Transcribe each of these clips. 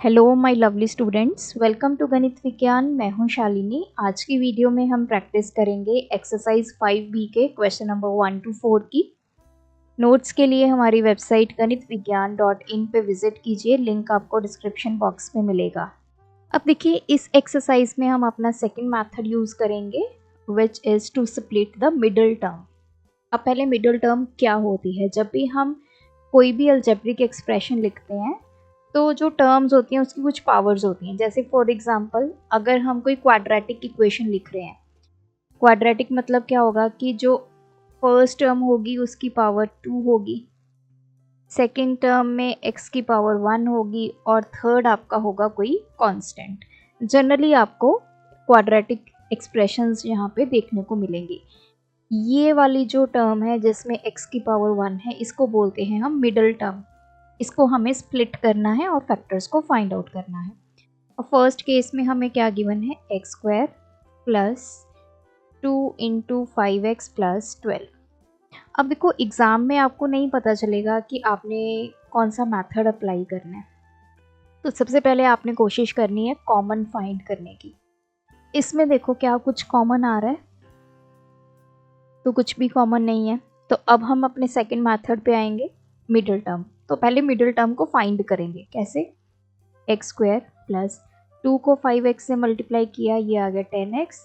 Hello my lovely students, welcome to Ganit Vigyan. मैं हूं शालिनी। आज की वीडियो में हम प्रैक्टिस करेंगे एक्सरसाइज 5B के क्वेश्चन नंबर 1 to 4 की। नोट्स के लिए हमारी वेबसाइट ganitviggyan.in पे विजिट कीजिए, लिंक आपको डिस्क्रिप्शन बॉक्स में मिलेगा। अब देखिए, इस एक्सरसाइज में हम अपना सेकेंड मैथड यूज़ करेंगे which is to split the middle term. अब पहले मिडल टर्म क्या होती है? जब भी हम कोई भी अलजेब्रिक एक्सप्रेशन लिखते हैं तो जो टर्म्स होती हैं उसकी कुछ पावर्स होती हैं। जैसे फॉर एग्जांपल, अगर हम कोई क्वाड्रेटिक इक्वेशन लिख रहे हैं, क्वाड्रेटिक मतलब क्या होगा कि जो फर्स्ट टर्म होगी उसकी पावर 2 होगी, सेकंड टर्म में x की पावर 1 होगी और थर्ड आपका होगा कोई कांस्टेंट। जनरली आपको क्वाड्रेटिक एक्सप्रेशंस यहाँ पे देखने को मिलेंगी। ये वाली जो टर्म है जिसमें x की पावर 1 है, इसको बोलते हैं हम मिडल टर्म। इसको हमें स्प्लिट करना है और फैक्टर्स को फाइंड आउट करना है। और फर्स्ट केस में हमें क्या गिवन है? X square plus 2 into 5x plus 12। अब देखो, एग्ज़ाम में आपको नहीं पता चलेगा कि आपने कौन सा मेथड अप्लाई करना है, तो सबसे पहले आपने कोशिश करनी है कॉमन फाइंड करने की। इसमें देखो क्या कुछ कॉमन आ रहा है? तो कुछ भी कॉमन नहीं है। तो अब हम अपने सेकंड मेथड पे आएंगे, मिडल टर्म। तो पहले मिडल टर्म को फाइंड करेंगे। कैसे? एक्स स्क्वायर प्लस 2 को 5x से मल्टीप्लाई किया, ये आ गया 10x,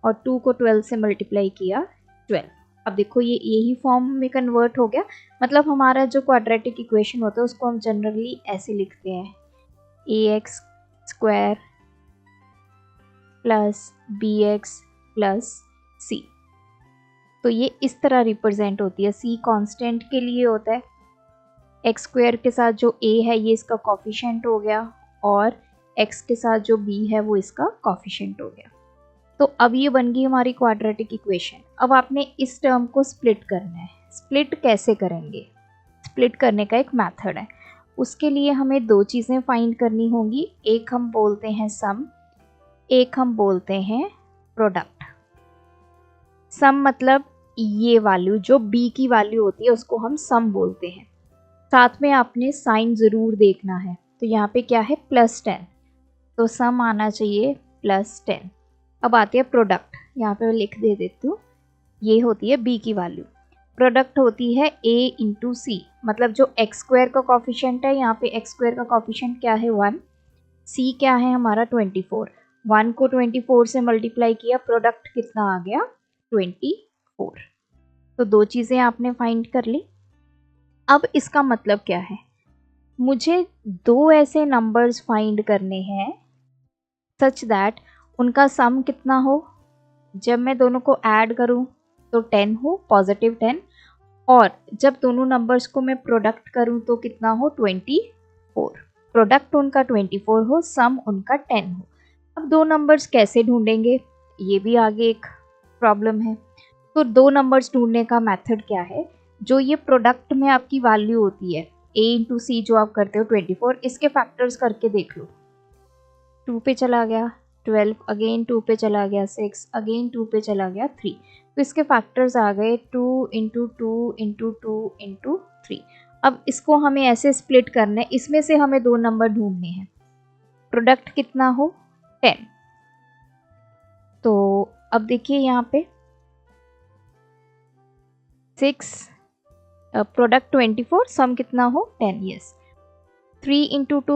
और 2 को 12 से मल्टीप्लाई किया 12। अब देखो ये यही फॉर्म में कन्वर्ट हो गया। मतलब हमारा जो क्वाड्रेटिक इक्वेशन होता है उसको हम जनरली ऐसे लिखते हैं, ax square plus bx plus c। तो ये इस तरह रिप्रेजेंट होती है। c कांस्टेंट के लिए होता है, एक्स स्क्वायर के साथ जो a है ये इसका कॉफिशेंट हो गया, और x के साथ जो b है वो इसका कॉफिशेंट हो गया। तो अब ये बन गई हमारी क्वाड्रेटिक इक्वेशन। अब आपने इस टर्म को स्प्लिट करना है। स्प्लिट कैसे करेंगे? स्प्लिट करने का एक मेथड है। उसके लिए हमें दो चीज़ें फाइंड करनी होंगी। एक हम बोलते हैं सम, एक हम बोलते हैं प्रोडक्ट। सम मतलब ये वैल्यू जो b की वैल्यू होती है उसको हम सम बोलते हैं। साथ में आपने साइन ज़रूर देखना है। तो यहाँ पे क्या है? +10, तो सम आना चाहिए +10। अब आते हैं प्रोडक्ट। यहाँ पे मैं लिख दे देती हूँ, ये होती है b की वैल्यू। प्रोडक्ट होती है a इंटू सी, मतलब जो एक्स स्क्वायर का कॉफिशेंट है, यहाँ पे एक्स स्क्वायर का कॉफिशेंट क्या है? 1। c क्या है हमारा? 24। 1 को 24 से मल्टीप्लाई किया, प्रोडक्ट कितना आ गया? 24। तो दो चीज़ें आपने फाइंड कर ली। अब इसका मतलब क्या है? मुझे दो ऐसे नंबर्स फाइंड करने हैं सच दैट उनका सम कितना हो, जब मैं दोनों को ऐड करूं तो 10 हो, पॉजिटिव 10, और जब दोनों नंबर्स को मैं प्रोडक्ट करूं तो कितना हो? 24। प्रोडक्ट उनका 24 हो, सम उनका 10 हो। अब दो नंबर्स कैसे ढूंढेंगे? ये भी आगे एक प्रॉब्लम है। तो दो नंबर्स ढूंढने का मेथड क्या है? जो ये प्रोडक्ट में आपकी वैल्यू होती है a इंटू सी, जो आप करते हो 24, इसके फैक्टर्स करके देख लो। 2 पे चला गया 12, अगेन 2 पे चला गया 6, अगेन 2 पे चला गया 3। तो इसके फैक्टर्स आ गए 2 इंटू 2 इंटू 2 इंटू 3। अब इसको हमें ऐसे स्प्लिट करना है, इसमें से हमें दो नंबर ढूंढने हैं। प्रोडक्ट कितना हो? 10। तो अब देखिए यहाँ पे 6, प्रोडक्ट 24, सम कितना हो? 10। यस, 3 इंटू 2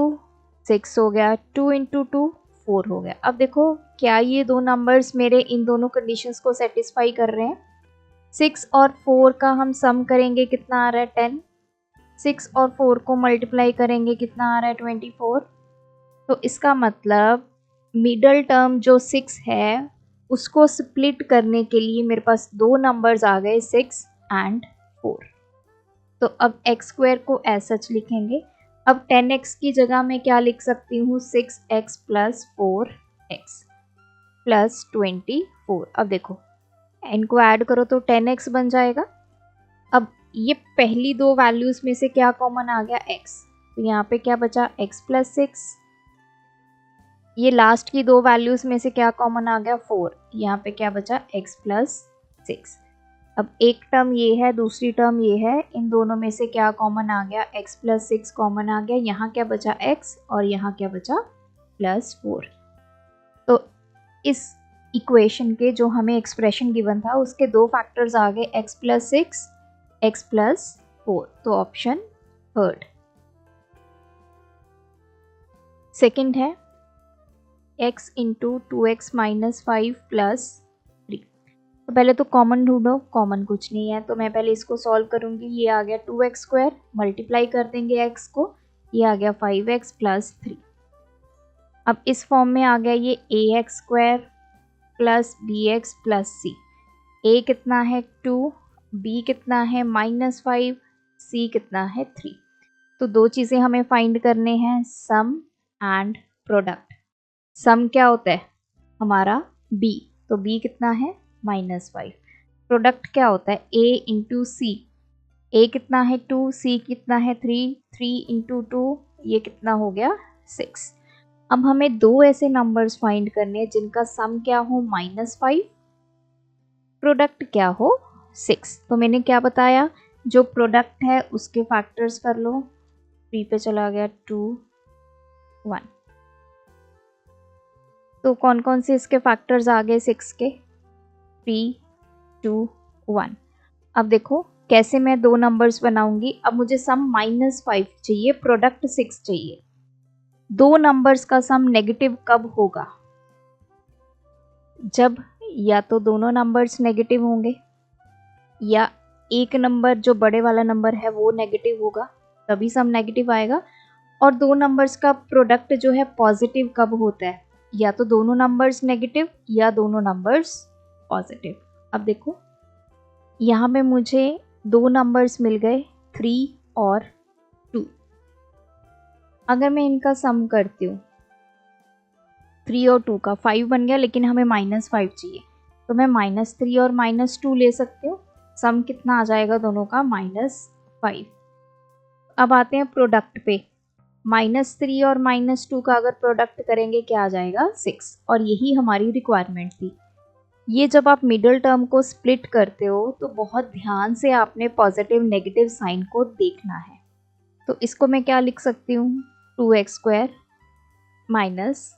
6 हो गया, 2 इंटू 2 4 हो गया। अब देखो क्या ये दो नंबर्स मेरे इन दोनों कंडीशंस को सेटिस्फाई कर रहे हैं? 6 और 4 का हम सम करेंगे, कितना आ रहा है? 10। 6 और 4 को मल्टीप्लाई करेंगे, कितना आ रहा है? 24। तो इसका मतलब मिडल टर्म जो 6 है उसको स्प्लिट करने के लिए मेरे पास दो नंबर्स आ गए, 6 एंड 4। तो अब एक्स स्क्वायर को ऐसा सच लिखेंगे। अब 10x की जगह मैं क्या लिख सकती हूँ? 6x plus 4x plus 24। अब देखो इनको ऐड करो तो 10x बन जाएगा। अब ये पहली दो वैल्यूज में से क्या कॉमन आ गया? x। तो यहाँ पे क्या बचा? x plus 6। ये लास्ट की दो वैल्यूज में से क्या कॉमन आ गया? 4। यहाँ पे क्या बचा? x plus 6। अब एक टर्म ये है, दूसरी टर्म ये है, इन दोनों में से क्या कॉमन आ गया, x प्लस 6 कॉमन आ गया, यहाँ क्या बचा x और यहाँ क्या बचा +4। तो इस इक्वेशन के जो हमें एक्सप्रेशन गिवन था उसके दो फैक्टर्स आ गए, x प्लस 6, x प्लस 4। तो ऑप्शन थर्ड। सेकेंड है x into 2x minus 5 plus 3। तो पहले तो कॉमन ढूंढो, कॉमन कुछ नहीं है, तो मैं पहले इसको सॉल्व करूंगी। ये आ गया 2x स्क्वायर, मल्टीप्लाई कर देंगे x को, ये आ गया 5x प्लस 3। अब इस फॉर्म में आ गया ये ax square plus bx plus c। a कितना है 2, b कितना है -5, c कितना है 3। तो दो चीज़ें हमें फाइंड करने हैं, सम एंड प्रोडक्ट। सम क्या होता है हमारा b, तो b कितना है -5। प्रोडक्ट क्या होता है a इंटू सी, a कितना है 2, c कितना है 3, 3 इंटू 2 ये कितना हो गया 6। अब हमें दो ऐसे नंबर्स फाइंड करने हैं जिनका सम क्या हो -5, प्रोडक्ट क्या हो 6। तो मैंने क्या बताया, जो प्रोडक्ट है उसके फैक्टर्स कर लो। 3 पे चला गया 2, 1। तो कौन कौन से इसके फैक्टर्स आ गए 6 के, 3, 2, 1। अब देखो कैसे मैं दो नंबर्स बनाऊंगी। अब मुझे सम -5 चाहिए, प्रोडक्ट 6 चाहिए। दो नंबर्स का सम नेगेटिव कब होगा, जब या तो दोनों नंबर्स नेगेटिव होंगे या एक नंबर जो बड़े वाला नंबर है वो नेगेटिव होगा, तभी सम नेगेटिव आएगा। और दो नंबर्स का प्रोडक्ट जो है पॉजिटिव कब होता है, या तो दोनों नंबर्स नेगेटिव या दोनों नंबर्स पॉजिटिव। अब देखो यहाँ पे मुझे दो नंबर्स मिल गए 3 और 2। अगर मैं इनका सम करती हूँ 3 और 2 का 5 बन गया, लेकिन हमें -5 चाहिए, तो मैं -3 और -2 ले सकती हूँ। सम कितना आ जाएगा दोनों का -5। अब आते हैं प्रोडक्ट पे। -3 और -2 का अगर प्रोडक्ट करेंगे क्या आ जाएगा 6, और यही हमारी रिक्वायरमेंट थी। ये जब आप मिडिल टर्म को स्प्लिट करते हो तो बहुत ध्यान से आपने पॉजिटिव नेगेटिव साइन को देखना है। तो इसको मैं क्या लिख सकती हूँ, 2x square minus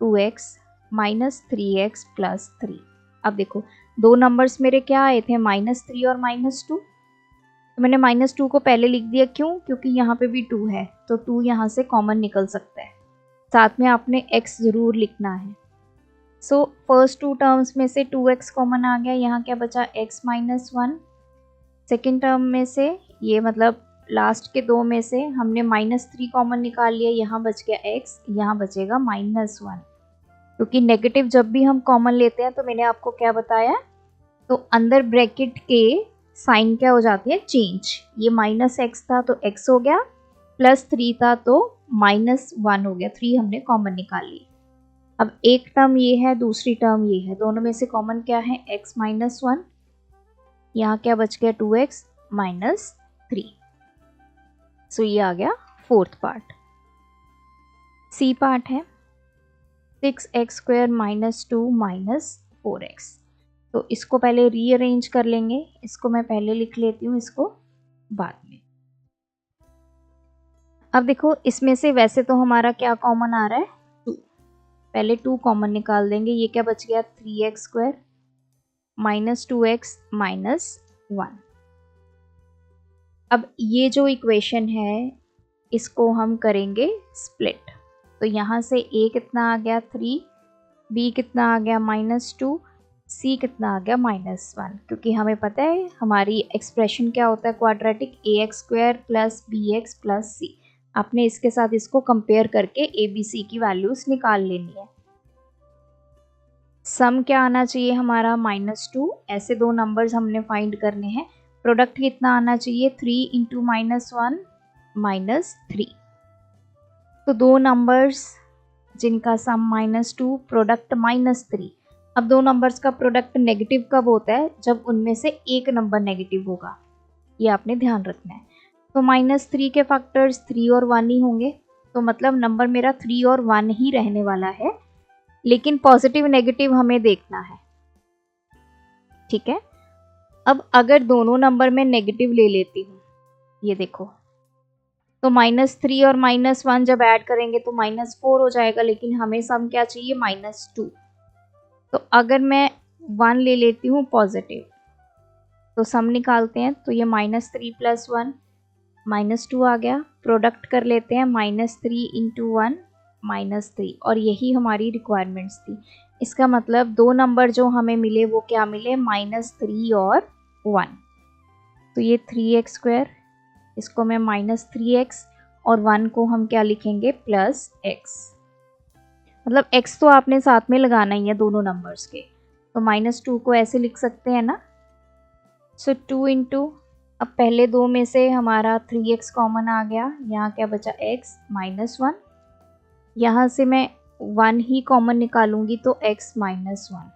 2x minus 3x plus 3। अब देखो दो नंबर्स मेरे क्या आए थे -3 और -2, तो मैंने -2 को पहले लिख दिया, क्यों, क्योंकि यहाँ पे भी 2 है, तो 2 यहाँ से कॉमन निकल सकता है। साथ में आपने x ज़रूर लिखना है। सो फर्स्ट टू टर्म्स में से 2x कॉमन आ गया, यहाँ क्या बचा x -1। सेकेंड टर्म में से ये मतलब लास्ट के दो में से हमने -3 कॉमन निकाल लिया, यहाँ बच गया x, यहाँ बचेगा -1। क्योंकि नेगेटिव जब भी हम कॉमन लेते हैं तो मैंने आपको क्या बताया, तो अंदर ब्रैकेट के साइन क्या हो जाती है चेंज। ये -x था तो x हो गया, +3 था तो -1 हो गया, 3 हमने कॉमन निकाल ली। अब एक टर्म ये है, दूसरी टर्म ये है, दोनों में से कॉमन क्या है x -1, यहाँ क्या बच गया 2x -3। सो ये आ गया फोर्थ पार्ट। सी पार्ट है 6x स्क्वायर -2 -4x। तो इसको पहले रीअरेंज कर लेंगे, इसको मैं पहले लिख लेती हूँ, इसको बाद में। अब देखो इसमें से वैसे तो हमारा क्या कॉमन आ रहा है 2, पहले 2 कॉमन निकाल देंगे। ये क्या बच गया 3x स्क्वायर -2x -1। अब ये जो इक्वेशन है इसको हम करेंगे स्प्लिट। तो यहाँ से a कितना आ गया 3, b कितना आ गया -2, c कितना आ गया -1। क्योंकि हमें पता है हमारी एक्सप्रेशन क्या होता है quadratic, ax square plus bx plus c। आपने इसके साथ इसको कंपेयर करके a b c की वैल्यूज निकाल लेनी है। सम क्या आना चाहिए हमारा -2, ऐसे दो नंबर्स हमने फाइंड करने हैं। प्रोडक्ट कितना आना चाहिए 3 इंटू -1 -3। तो दो नंबर्स जिनका सम -2 प्रोडक्ट -3। अब दो नंबर्स का प्रोडक्ट नेगेटिव कब होता है, जब उनमें से एक नंबर नेगेटिव होगा, ये आपने ध्यान रखना है। तो -3 के फैक्टर्स 3 और 1 ही होंगे, तो मतलब नंबर मेरा 3 और 1 ही रहने वाला है, लेकिन पॉजिटिव नेगेटिव हमें देखना है, ठीक है। अब अगर दोनों नंबर में नेगेटिव ले लेती हूँ, ये देखो, तो -3 और -1 जब ऐड करेंगे तो -4 हो जाएगा, लेकिन हमें सम क्या चाहिए, -2। तो अगर मैं 1 ले लेती हूँ पॉजिटिव, तो सम निकालते हैं, तो ये -3 + 1 -2 आ गया। प्रोडक्ट कर लेते हैं, -3 × 1 -3, और यही हमारी रिक्वायरमेंट्स थी। इसका मतलब दो नंबर जो हमें मिले वो क्या मिले, -3 और 1। तो ये 3x², इसको मैं -3x, और 1 को हम क्या लिखेंगे, +x। मतलब x तो आपने साथ में लगाना ही है दोनों नंबर्स के, तो -2 को ऐसे लिख सकते हैं ना। सो 2 × अब पहले दो में से हमारा 3x कॉमन आ गया, यहाँ क्या बचा, x -1। यहाँ से मैं 1 ही कॉमन निकालूंगी तो x -1।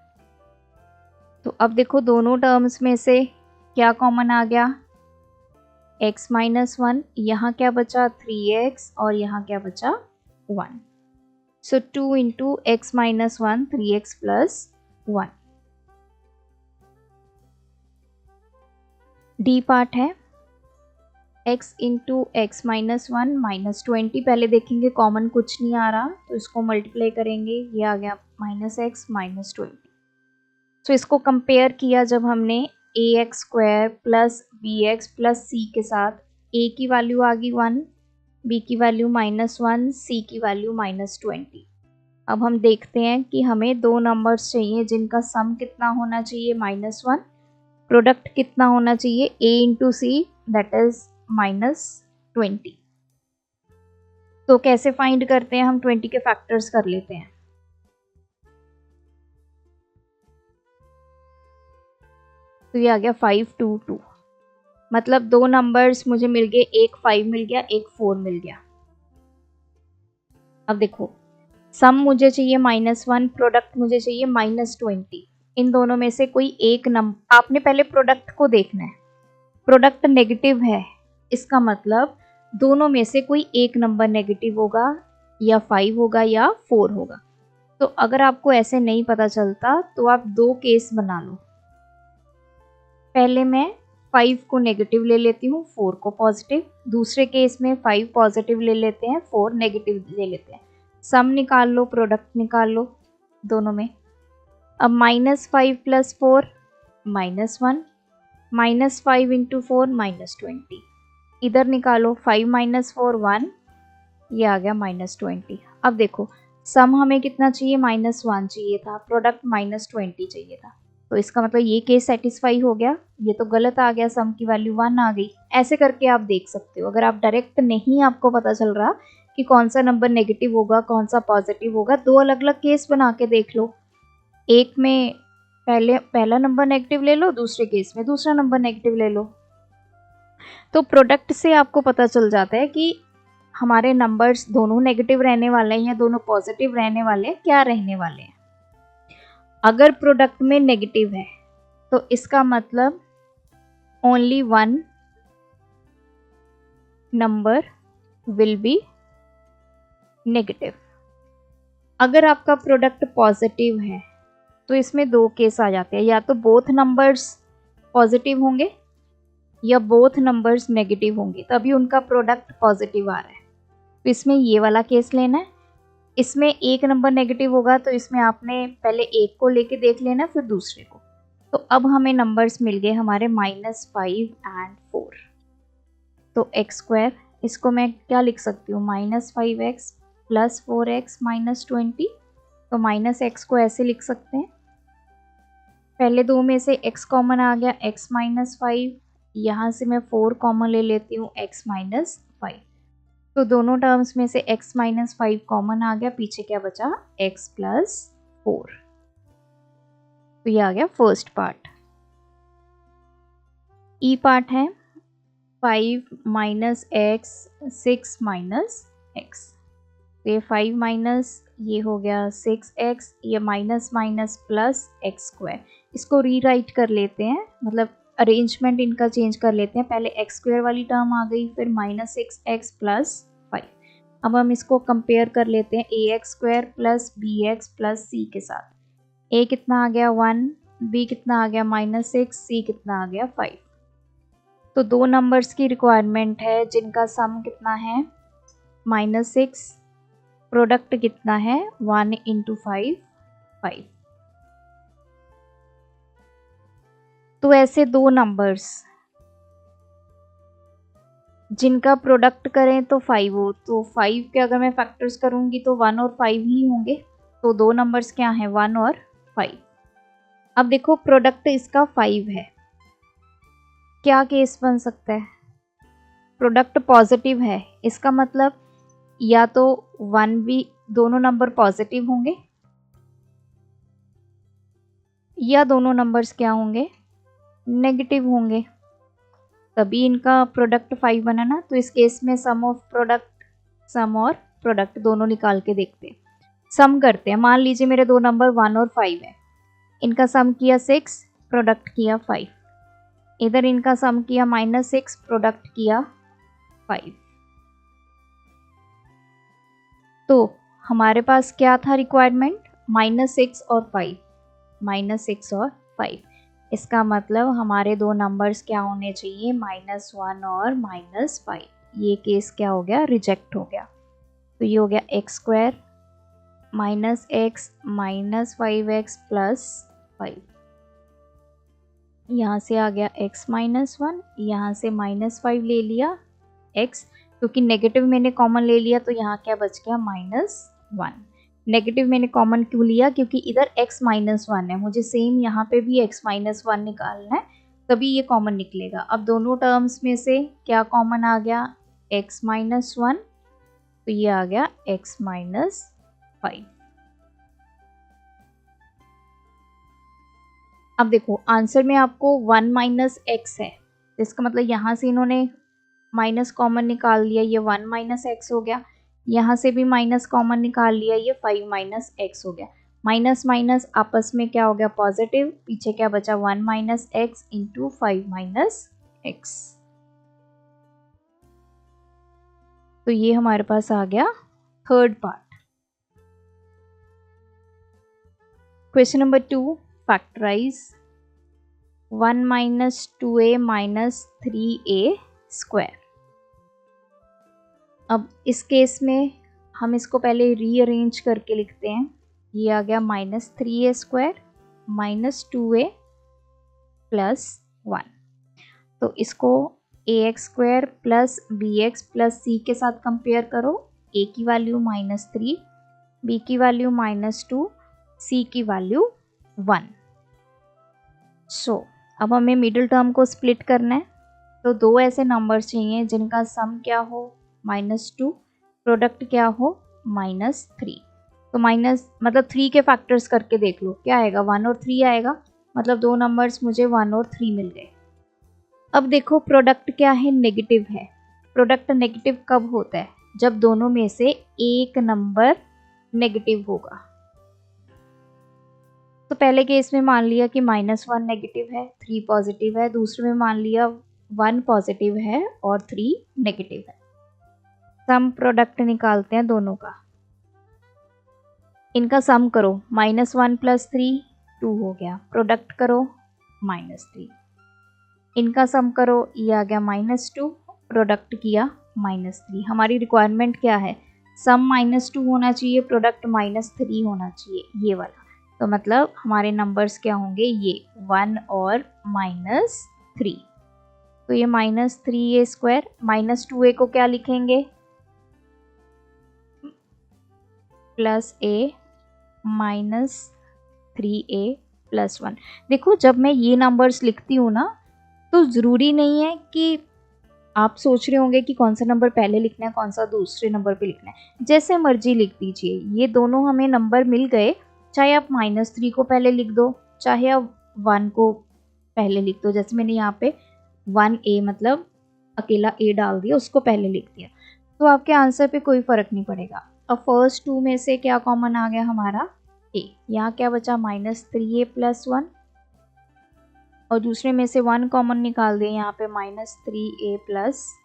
तो अब देखो दोनों टर्म्स में से क्या कॉमन आ गया, x -1। यहाँ क्या बचा, 3x, और यहाँ क्या बचा, 1। सो 2 × x -1, 3x + 1। डी पार्ट है, x × x -1 -20। पहले देखेंगे कॉमन कुछ नहीं आ रहा, तो इसको मल्टीप्लाई करेंगे, ये आ गया -x -20। तो इसको कंपेयर किया जब हमने ax² + bx + c के साथ, a की वैल्यू आ गई 1, b की वैल्यू -1, c की वैल्यू -20। अब हम देखते हैं कि हमें दो नंबर्स चाहिए जिनका सम कितना होना चाहिए, -1, प्रोडक्ट कितना होना चाहिए, a × c, दैट इज -20। तो कैसे फाइंड करते हैं हम, 20 के फैक्टर्स कर लेते हैं। तो ये आ गया 5 2 2, मतलब दो नंबर्स मुझे मिल गए, एक 5 मिल गया, एक 4 मिल गया। अब देखो सम मुझे चाहिए -1, प्रोडक्ट मुझे चाहिए -20। इन दोनों में से कोई एक नंबर, आपने पहले प्रोडक्ट को देखना है। प्रोडक्ट नेगेटिव है, इसका मतलब दोनों में से कोई एक नंबर नेगेटिव होगा, या 5 होगा या 4 होगा। तो अगर आपको ऐसे नहीं पता चलता तो आप दो केस बना लो। पहले मैं 5 को नेगेटिव ले लेती हूँ, 4 को पॉजिटिव। दूसरे केस में 5 पॉजिटिव ले लेते हैं, 4 नेगेटिव ले लेते हैं। सम निकाल लो, प्रोडक्ट निकाल लो दोनों में। अब -5 + 4 -1, -5 × 4 -20। इधर निकालो, 5 - 4 1, ये आ गया -20। अब देखो सम हमें कितना चाहिए, -1 चाहिए था, प्रोडक्ट -20 चाहिए था। तो इसका मतलब ये केस सेटिस्फाई हो गया, ये तो गलत आ गया, सम की वैल्यू 1 आ गई। ऐसे करके आप देख सकते हो। अगर आप डायरेक्ट नहीं आपको पता चल रहा कि कौन सा नंबर नेगेटिव होगा कौन सा पॉजिटिव होगा, दो अलग अलग केस बना के देख लो। एक में पहला नंबर नेगेटिव ले लो, दूसरे केस में दूसरा नंबर नेगेटिव ले लो। तो प्रोडक्ट से आपको पता चल जाता है कि हमारे नंबर्स दोनों नेगेटिव रहने वाले हैं या दोनों पॉजिटिव रहने वाले हैं, क्या रहने वाले हैं। अगर प्रोडक्ट में नेगेटिव है तो इसका मतलब only one number will be negative. अगर आपका प्रोडक्ट पॉजिटिव है तो इसमें दो केस आ जाते हैं, या तो बोथ नंबर्स पॉजिटिव होंगे या बोथ नंबर्स नेगेटिव होंगे, तभी उनका प्रोडक्ट पॉजिटिव आ रहा है। तो इसमें ये वाला केस लेना है। इसमें एक नंबर नेगेटिव होगा तो इसमें आपने पहले एक को लेके देख लेना, फिर दूसरे को। तो अब हमें नंबर्स मिल गए हमारे -5 और 4। तो x², इसको मैं क्या लिख सकती हूँ, -5x + 4x -20। तो -x को ऐसे लिख सकते हैं, पहले दो में से x कॉमन आ गया, x -5। यहाँ से मैं 4 कॉमन ले लेती हूँ, x -5। तो दोनों टर्म्स में से x -5 कॉमन आ गया, पीछे क्या बचा, x + 4। तो ये आ गया फर्स्ट पार्ट। ई पार्ट है 5 - x 6 - x। तो ये 5 माइनस, ये हो गया 6x, ये माइनस माइनस प्लस x²। इसको रीराइट कर लेते हैं, मतलब अरेंजमेंट इनका चेंज कर लेते हैं। पहले x² वाली टर्म आ गई, फिर -6x + 5। अब हम इसको कंपेयर कर लेते हैं ax² + bx + c के साथ। a कितना आ गया 1, बी कितना आ गया -6, सी कितना आ गया 5। तो दो नंबर्स की रिक्वायरमेंट है जिनका सम कितना है -6, प्रोडक्ट कितना है 1 × 5 5। तो ऐसे दो नंबर्स जिनका प्रोडक्ट करें तो 5 हो, तो 5 के अगर मैं फैक्टर्स करूंगी तो 1 और 5 ही होंगे। तो दो नंबर्स क्या हैं 1 और 5। अब देखो प्रोडक्ट इसका 5 है, क्या केस बन सकता है? प्रोडक्ट पॉजिटिव है, इसका मतलब या तो 1 भी, दोनों नंबर पॉजिटिव होंगे या दोनों नंबर्स क्या होंगे नेगेटिव होंगे, तभी इनका प्रोडक्ट 5 बना ना। तो इस केस में सम और प्रोडक्ट दोनों निकाल के देखते हैं। सम करते हैं, मान लीजिए मेरे दो नंबर 1 और 5 है, इनका सम किया 6, प्रोडक्ट किया 5। इधर इनका सम किया -6, प्रोडक्ट किया 5। तो हमारे पास क्या था रिक्वायरमेंट -6 और 5, -6 और 5। इसका मतलब हमारे दो नंबर्स क्या होने चाहिए -1 और -5। ये केस क्या हो गया रिजेक्ट हो गया। तो ये हो गया x² -x -5x + 5। यहाँ से आ गया x -1, यहाँ से -5 ले लिया x, क्योंकि नेगेटिव मैंने कॉमन ले लिया तो यहाँ क्या बच गया -1। नेगेटिव मैंने कॉमन क्यों लिया, क्योंकि इधर x -1 है, मुझे सेम यहाँ पे भी x -1 निकालना है, तभी ये कॉमन निकलेगा। अब दोनों टर्म्स में से क्या कॉमन आ गया x -1, तो ये आ गया x -5। अब देखो आंसर में आपको 1 - x है, इसका मतलब यहाँ से इन्होंने माइनस कॉमन निकाल लिया, ये 1 - x हो गया। यहाँ से भी माइनस कॉमन निकाल लिया, ये 5 - x हो गया। माइनस माइनस आपस में क्या हो गया पॉजिटिव, पीछे क्या बचा 1 - x × 5 - x। तो ये हमारे पास आ गया third part. Question number 2, factorise 1 - 2a - 3a²। अब इस केस में हम इसको पहले रीअरेंज करके लिखते हैं। ये आ गया -3a² -2a + 1। तो इसको ax² + bx + c के साथ कंपेयर करो। a की वैल्यू -3, b की वैल्यू -2, c की वैल्यू 1। सो अब हमें मिडिल टर्म को स्प्लिट करना है। तो दो ऐसे नंबर्स चाहिए जिनका सम क्या हो -2, प्रोडक्ट क्या हो -3। तो माइनस मतलब 3 के फैक्टर्स करके देख लो क्या आएगा 1 और 3 आएगा, मतलब दो नंबर्स मुझे 1 और 3 मिल गए। अब देखो प्रोडक्ट क्या है नेगेटिव है। प्रोडक्ट नेगेटिव कब होता है, जब दोनों में से एक नंबर नेगेटिव होगा। तो पहले केस में मान लिया कि -1 नेगेटिव है 3 पॉजिटिव है, दूसरे में मान लिया 1 पॉजिटिव है और 3 नेगेटिव है। सम प्रोडक्ट निकालते हैं दोनों का, इनका सम करो -1 + 3 2 हो गया, प्रोडक्ट करो -3, इनका सम करो ये आ गया -2, प्रोडक्ट किया -3। हमारी रिक्वायरमेंट क्या है सम -2 होना चाहिए, प्रोडक्ट -3 होना चाहिए ये वाला। तो मतलब हमारे नंबर्स क्या होंगे ये 1 और -3। तो ये -3a² -2a को क्या लिखेंगे +a -3a + 1। देखो जब मैं ये नंबर्स लिखती हूँ ना तो ज़रूरी नहीं है कि आप सोच रहे होंगे कि कौन सा नंबर पहले लिखना है कौन सा दूसरे नंबर पे लिखना है, जैसे मर्जी लिख दीजिए। ये दोनों हमें नंबर मिल गए, चाहे आप -3 को पहले लिख दो चाहे आप 1 को पहले लिख दो। जैसे मैंने यहाँ पे 1a मतलब अकेला a डाल दिया, उसको पहले लिख दिया, तो आपके आंसर पे कोई फ़र्क नहीं पड़ेगा। अब फर्स्ट 2 में से क्या कॉमन आ गया हमारा a, यहाँ क्या बचा -3a + 1, और दूसरे में से 1 कॉमन निकाल दें, यहाँ पे -3a +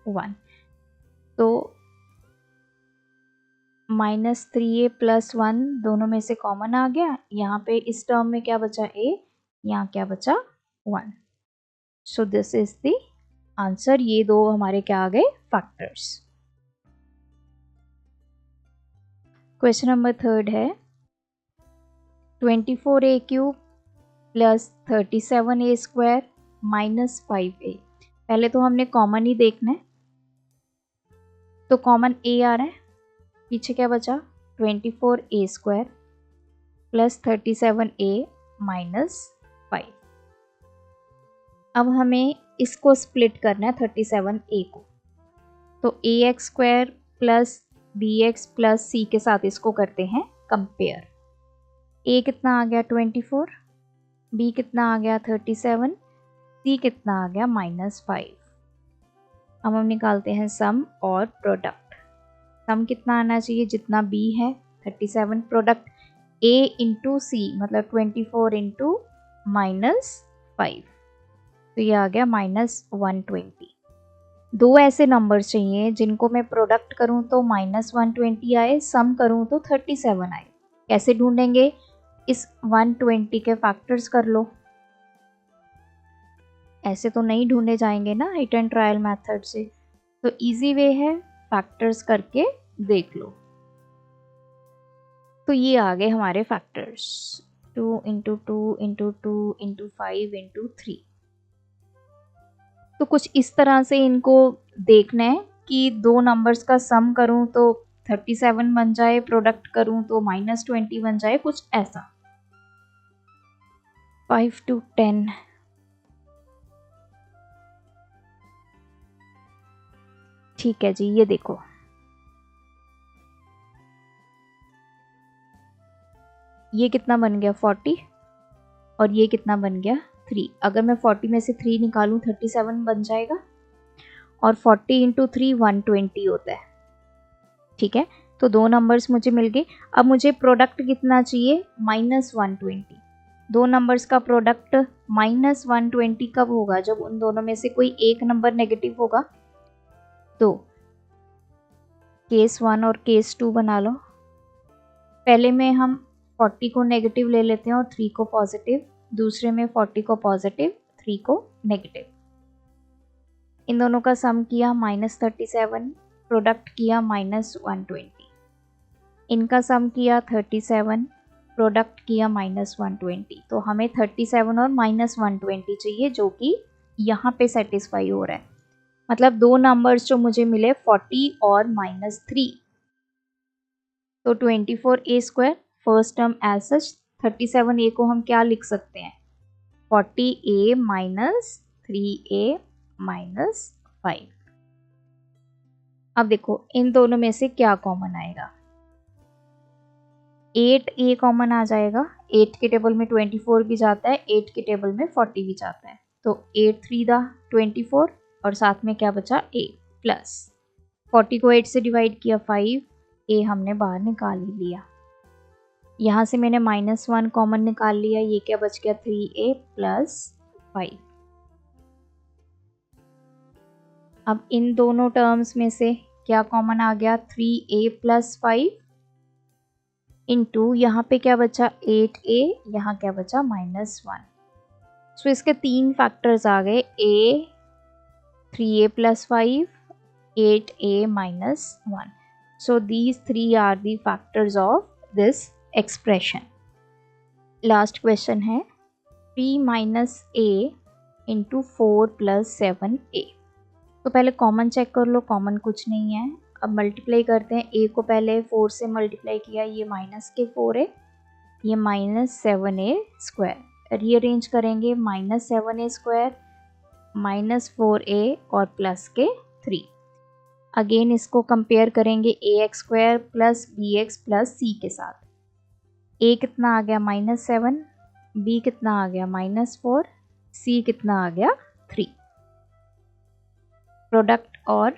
1। तो -3a + 1 दोनों में से कॉमन आ गया, यहाँ पे इस टर्म में क्या बचा a, यहाँ क्या बचा 1। So this is the answer. ये दो हमारे क्या आ गए फैक्टर्स। क्वेश्चन नंबर 3 है 24a cube plus 37a square minus 5a। पहले तो हमने कॉमन ही देखना है, तो कॉमन a आ रहा है, पीछे क्या बचा 24a square plus 37a minus 5। अब हमें इसको स्प्लिट करना है 37a को, तो ax square plus bx plus c के साथ इसको करते हैं कंपेयर। a कितना आ गया 24, b कितना आ गया 37, c कितना आ गया माइनस 5। अब हम निकालते हैं सम और प्रोडक्ट। सम कितना आना चाहिए जितना b है 37, प्रोडक्ट a इंटू सी मतलब 24 इंटू माइनस 5, तो ये आ गया माइनस 120। दो ऐसे नंबर्स चाहिए जिनको मैं प्रोडक्ट करूं तो माइनस 120 आए, सम करूं तो 37 आए। कैसे ढूंढेंगे? इस 120 के फैक्टर्स कर लो। ऐसे तो नहीं ढूंढे जाएंगे ना हिट एंड ट्रायल मेथड से, तो इजी वे है फैक्टर्स करके देख लो। तो ये आ गए हमारे factors 2 into 2 into 2 into 5 into 3। तो कुछ इस तरह से इनको देखना है कि दो नंबर्स का सम करूं तो 37 बन जाए, प्रोडक्ट करूं तो माइनस 20 बन जाए, कुछ ऐसा। 5 to 10 ठीक है जी। ये देखो ये कितना बन गया 40 और ये कितना बन गया 3। अगर मैं 40 में से 3 निकालूं 37 बन जाएगा, और 40 इंटू 3 120 होता है। ठीक है, तो दो नंबर्स मुझे मिल गए। अब मुझे प्रोडक्ट कितना चाहिए माइनस 120। दो नंबर्स का प्रोडक्ट माइनस 120 कब होगा? जब उन दोनों में से कोई एक नंबर नेगेटिव होगा। तो केस 1 और केस 2 बना लो। पहले में हम 40 को नेगेटिव ले लेते हैं और 3 को पॉजिटिव, दूसरे में 40 को पॉजिटिव 3 को नेगेटिव। इन दोनों का सम किया माइनस 37, प्रोडक्ट किया माइनस 120। इनका सम किया 37, प्रोडक्ट किया माइनस 120। तो हमें 37 और माइनस 120 चाहिए, जो कि यहाँ पे सेटिस्फाई हो रहा है। मतलब दो नंबर्स जो मुझे मिले 40 और माइनस 3। तो 24a square first term as such, 37a को हम क्या लिख सकते हैं 40a माइनस 3a माइनस 5। अब देखो इन दोनों में से क्या कॉमन आएगा। 8a कॉमन आ जाएगा। 8 के टेबल में 24 भी जाता है, 8 के टेबल में 40 भी जाता है। तो 8 3 दा 24 और साथ में क्या बचा a प्लस 40 को 8 से डिवाइड किया 5, a हमने बाहर निकाल ही लिया। यहाँ से मैंने -1 कॉमन निकाल लिया, ये क्या बच गया 3a प्लस 5। अब इन दोनों टर्म्स में से क्या कॉमन आ गया 3a प्लस 5 इंटू यहाँ पे क्या बचा 8a, यहाँ क्या बचा -1। सो इसके तीन फैक्टर्स आ गए a 3a plus 5 8a minus 1। So these three are the factors of this expression. Last question है 3 minus a into 4 plus 7a। तो पहले कॉमन चेक कर लो, कॉमन कुछ नहीं है। अब मल्टीप्लाई करते हैं, a को पहले 4 से मल्टीप्लाई किया, ये माइनस के 4 है, ये माइनस 7a स्क्वायर। रीअरेंज करेंगे -7a स्क्वायर माइनस 4a और प्लस के 3। अगेन इसको कंपेयर करेंगे ax square plus bx plus c के साथ। a कितना आ गया -7, b कितना आ गया -4, c कितना आ गया 3। प्रोडक्ट और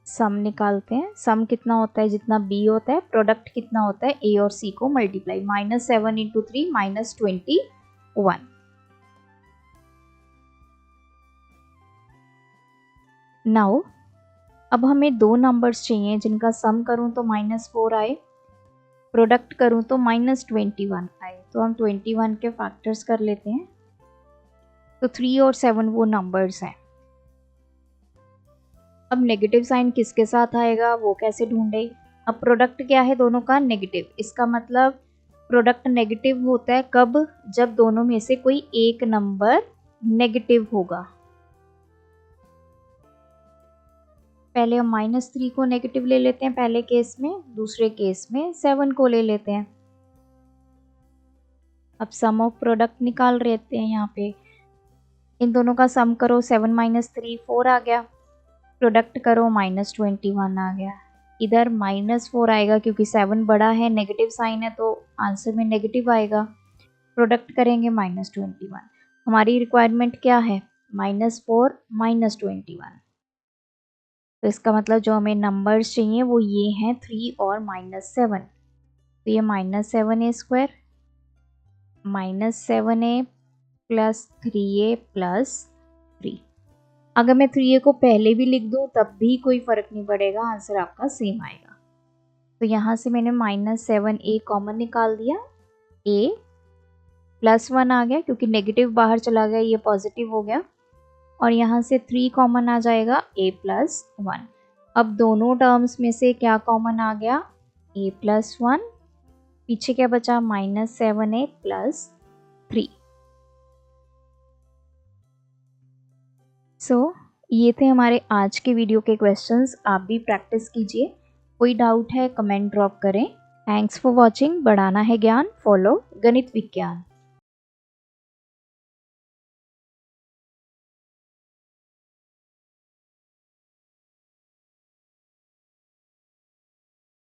सम निकालते हैं। सम कितना होता है जितना b होता है, प्रोडक्ट कितना होता है a और c को मल्टीप्लाई। -7 इंटू 3 -21। नाउ अब हमें दो नंबर्स चाहिए जिनका सम करूं तो -4 आए, प्रोडक्ट करूं तो -21 आए। तो हम 21 के फैक्टर्स कर लेते हैं। तो 3 और 7 वो नंबर्स हैं। अब नेगेटिव साइन किसके साथ आएगा वो कैसे ढूंढे। अब प्रोडक्ट क्या है दोनों का, नेगेटिव। इसका मतलब प्रोडक्ट नेगेटिव होता है कब, जब दोनों में से कोई एक नंबर नेगेटिव होगा। पहले हम -3 को नेगेटिव ले लेते हैं पहले केस में, दूसरे केस में 7 को ले लेते हैं। अब सम ऑफ प्रोडक्ट निकाल लेते हैं। यहाँ पे इन दोनों का सम करो, 7 - 3 4 आ गया। प्रोडक्ट करो, -21 आ गया। इधर -4 आएगा क्योंकि 7 बड़ा है, नेगेटिव साइन है तो आंसर में नेगेटिव आएगा। प्रोडक्ट करेंगे -21। हमारी रिक्वायरमेंट क्या है, -4 -21। तो इसका मतलब जो हमें नंबर्स चाहिए वो ये हैं 3 और -7। तो ये -7a² -7a + 3a + 3। अगर मैं 3a को पहले भी लिख दूँ तब भी कोई फ़र्क नहीं पड़ेगा, आंसर आपका सेम आएगा। तो यहाँ से मैंने -7a कॉमन निकाल दिया, a +1 आ गया क्योंकि नेगेटिव बाहर चला गया, ये पॉजिटिव हो गया। और यहाँ से 3 कॉमन आ जाएगा, a + 1। अब दोनों टर्म्स में से क्या कॉमन आ गया, a + 1। पीछे क्या बचा, -7a + 3। ये थे हमारे आज के वीडियो के क्वेश्चंस। आप भी प्रैक्टिस कीजिए। कोई डाउट है कमेंट ड्रॉप करें। Thanks for watching. बढ़ाना है ज्ञान, फॉलो गणित विज्ञान।